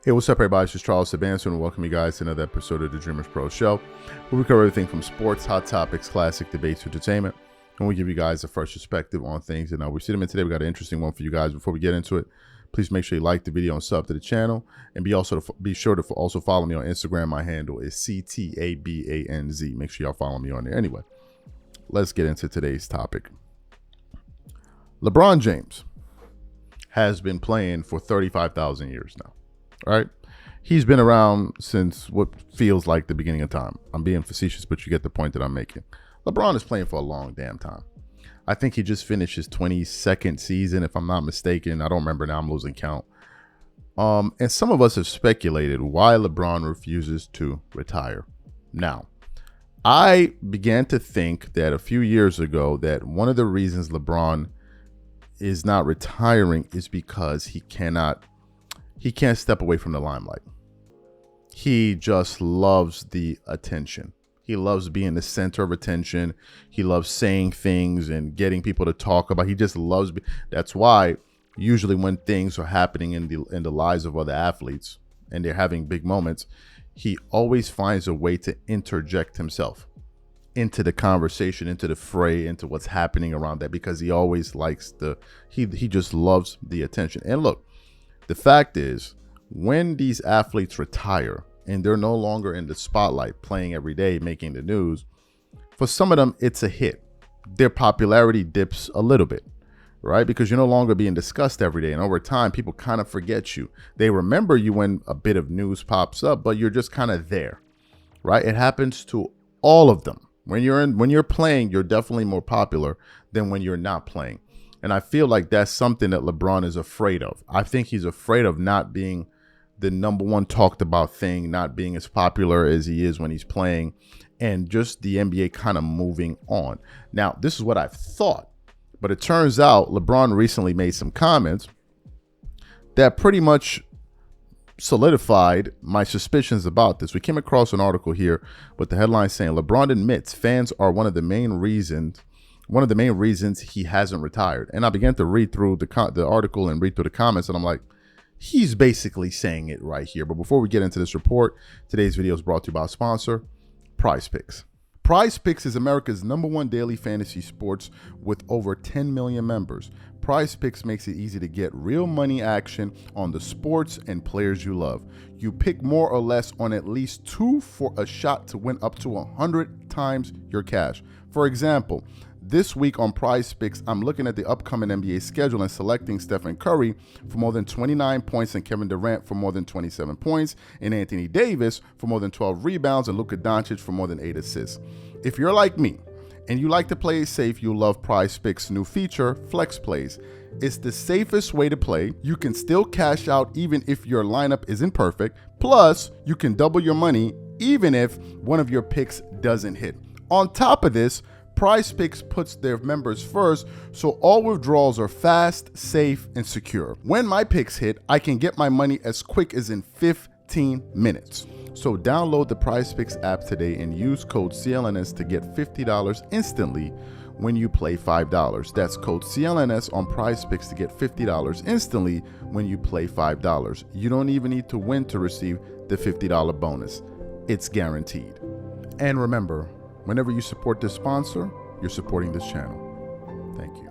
Hey, what's up, everybody? It's just Charles Sabanson, and welcome you guys to another episode of the Dreamers Pro Show, where we cover everything from sports, hot topics, classic debates, entertainment, and we give you guys a fresh perspective on things. And we see them in today. We got an interesting one for you guys. Before we get into it, please make sure you like the video and sub to the channel, and be sure to also follow me on Instagram. My handle is CTABANZ. Make sure y'all follow me on there. Anyway, let's get into today's topic. LeBron James has been playing for 35,000 years now. All right. He's been around since what feels like the beginning of time. I'm being facetious, but you get the point that I'm making. LeBron is playing for a long damn time. I think he just finished his 22nd season, if I'm not mistaken. I don't remember now. I'm losing count. And some of us have speculated why LeBron refuses to retire. Now, I began to think that a few years ago that one of the reasons LeBron is not retiring is because he can't step away from the limelight. He just loves the attention. He loves being the center of attention. He loves saying things and getting people to talk about. He just loves. That's why usually when things are happening in the lives of other athletes and they're having big moments, he always finds a way to interject himself into the conversation, into the fray, into what's happening around that, because he always likes he just loves the attention. And look, the fact is, when these athletes retire and they're no longer in the spotlight playing every day, making the news, for some of them, it's a hit. Their popularity dips a little bit, right? Because you're no longer being discussed every day. And over time, people kind of forget you. They remember you when a bit of news pops up, but you're just kind of there, right? It happens to all of them. When you're playing, you're definitely more popular than when you're not playing. And I feel like that's something that LeBron is afraid of. I think he's afraid of not being the number one talked about thing, not being as popular as he is when he's playing, and just the NBA kind of moving on. Now, this is what I've thought, but it turns out LeBron recently made some comments that pretty much solidified my suspicions about this. We came across an article here with the headline saying LeBron admits fans are one of the main reasons he hasn't retired. And I began to read through the article and read through the comments, and I'm like, he's basically saying it right here. But before we get into this report, today's video is brought to you by a sponsor, Prize Picks. Prize Picks is America's #1 daily fantasy sports with over 10 million members. Prize Picks makes it easy to get real money action on the sports and players you love. You pick more or less on at least two for a shot to win up to 100 times your cash. For example, this week on Prize Picks, I'm looking at the upcoming NBA schedule and selecting Stephen Curry for more than 29 points and Kevin Durant for more than 27 points and Anthony Davis for more than 12 rebounds and Luka Doncic for more than 8 assists. If you're like me and you like to play it safe, you'll love Prize Picks' new feature, Flex Plays. It's the safest way to play. You can still cash out even if your lineup isn't perfect. Plus, you can double your money even if one of your picks doesn't hit. On top of this, Prize Picks puts their members first, so all withdrawals are fast, safe, and secure. When my picks hit, I can get my money as quick as in 15 minutes. So download the Prize Picks app today and use code CLNS to get $50 instantly when you play $5. That's code CLNS on Prize Picks to get $50 instantly when you play $5. You don't even need to win to receive the $50 bonus. It's guaranteed. And remember, whenever you support this sponsor, you're supporting this channel. Thank you.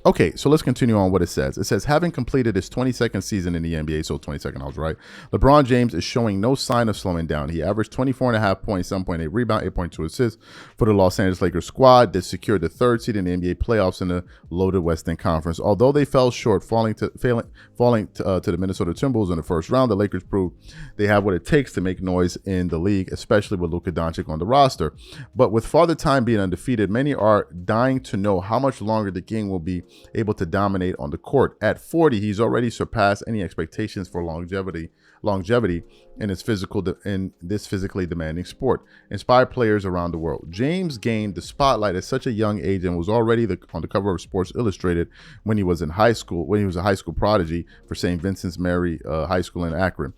Okay, so let's continue on what it says. It says, having completed his 22nd season in the NBA, so 22nd, I was right, LeBron James is showing no sign of slowing down. He averaged 24.5 points, 7.8 rebound, 8.2 assists for the Los Angeles Lakers squad that secured the third seed in the NBA playoffs in the loaded Western Conference. Although they fell short, falling to the Minnesota Timberwolves in the first round, the Lakers proved they have what it takes to make noise in the league, especially with Luka Doncic on the roster. But with Father Time being undefeated, many are dying to know how much longer the King will be able to dominate on the court. At 40, he's already surpassed any expectations for longevity in this physically demanding sport. Inspired players around the world. James gained the spotlight at such a young age and was already on the cover of Sports Illustrated when he was in high school, when he was a high school prodigy for St. Vincent's Mary High School in Akron.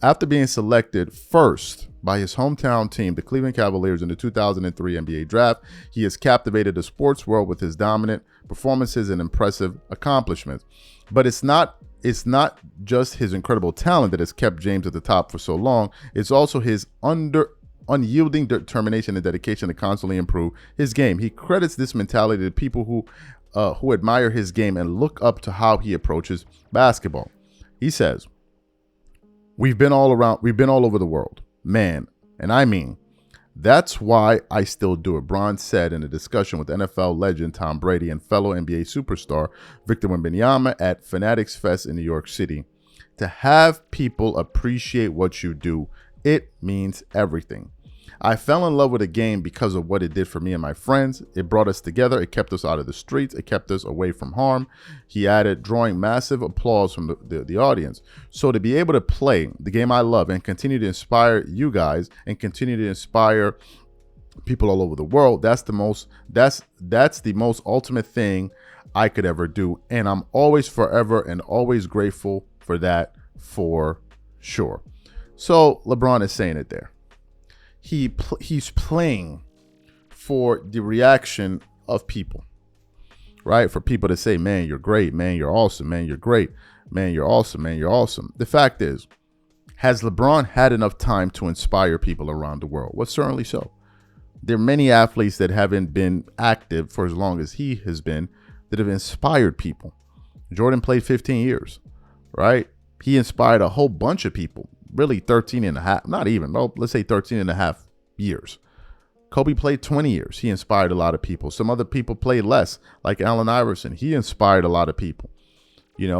After being selected first by his hometown team, the Cleveland Cavaliers, in the 2003 NBA draft, he has captivated the sports world with his dominant performances and impressive accomplishments. But it's not it's not just his incredible talent that has kept James at the top for so long. It's also his unyielding determination and dedication to constantly improve his game. He credits this mentality to people who admire his game and look up to how he approaches basketball. He says, we've been all over the world, man. And I mean, that's why I still do it. Bron said in a discussion with NFL legend Tom Brady and fellow NBA superstar Victor Wembanyama at Fanatics Fest in New York City. To have people appreciate what you do, it means everything. I fell in love with the game because of what it did for me and my friends. It brought us together. It kept us out of the streets. It kept us away from harm. He added, drawing massive applause from the audience. So to be able to play the game I love and continue to inspire you guys and continue to inspire people all over the world, that's the most ultimate thing I could ever do. And I'm always forever and always grateful for that, for sure. So LeBron is saying it there. He's playing for the reaction of people, right? For people to say, man, you're great, man, you're awesome, man, you're great, man, you're awesome, man, you're awesome. The fact is, has LeBron had enough time to inspire people around the world? Well, certainly so. There are many athletes that haven't been active for as long as he has been that have inspired people. Jordan played 15 years, right? He inspired a whole bunch of people. Really 13 and a half, not even, well, let's say 13 and a half years. Kobe played 20 years. He inspired a lot of people. Some other people played less, like Allen Iverson. He inspired a lot of people,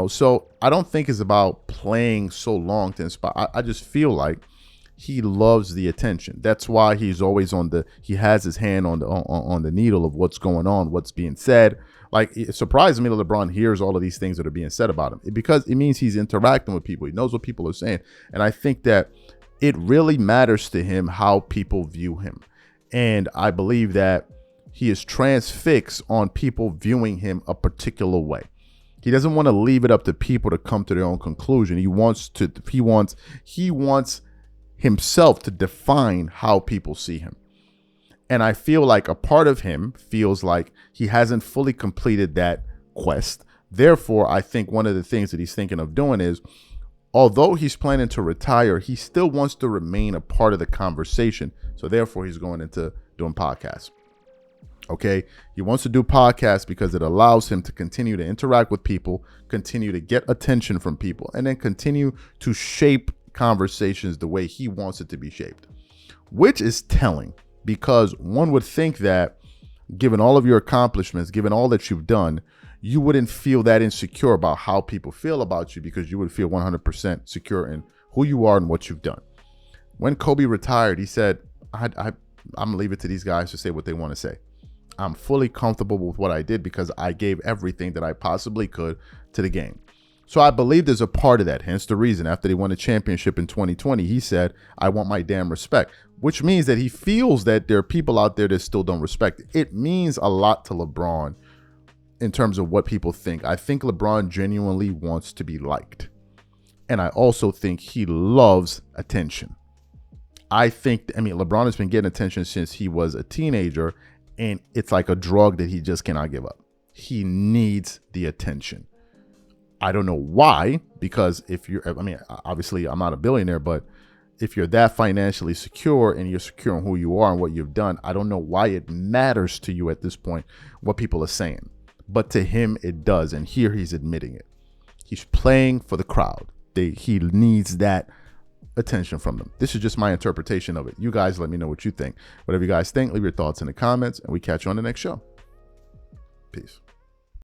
so I don't think it's about playing so long to inspire. I just feel like he loves the attention. That's why he's always he has his hand on the needle of what's going on, what's being said. Like, it surprises me that LeBron hears all of these things that are being said about him, because it means he's interacting with people. He knows what people are saying. And I think that it really matters to him how people view him. And I believe that he is transfixed on people viewing him a particular way. He doesn't want to leave it up to people to come to their own conclusion. He wants himself to define how people see him. And I feel like a part of him feels like he hasn't fully completed that quest. Therefore, I think one of the things that he's thinking of doing is, although he's planning to retire, he still wants to remain a part of the conversation. So therefore, he's going into doing podcasts. Okay. He wants to do podcasts because it allows him to continue to interact with people, continue to get attention from people, and then continue to shape conversations the way he wants it to be shaped, which is telling. Because one would think that given all of your accomplishments, given all that you've done, you wouldn't feel that insecure about how people feel about you, because you would feel 100% secure in who you are and what you've done. When Kobe retired, he said, I'm going to leave it to these guys to say what they want to say. I'm fully comfortable with what I did because I gave everything that I possibly could to the game. So I believe there's a part of that. Hence the reason after they won a championship in 2020, he said, I want my damn respect, which means that he feels that there are people out there that still don't respect it. It means a lot to LeBron in terms of what people think. I think LeBron genuinely wants to be liked. And I also think he loves attention. LeBron has been getting attention since he was a teenager, and it's like a drug that he just cannot give He needs the attention. I don't know why, because obviously I'm not a billionaire, but if you're that financially secure and you're secure on who you are and what you've done, I don't know why it matters to you at this point what people are saying. But to him, it does. And here he's admitting it. He's playing for the crowd. He needs that attention from them. This is just my interpretation of it. You guys let me know what you think. Whatever you guys think, leave your thoughts in the comments, and we catch you on the next show. Peace.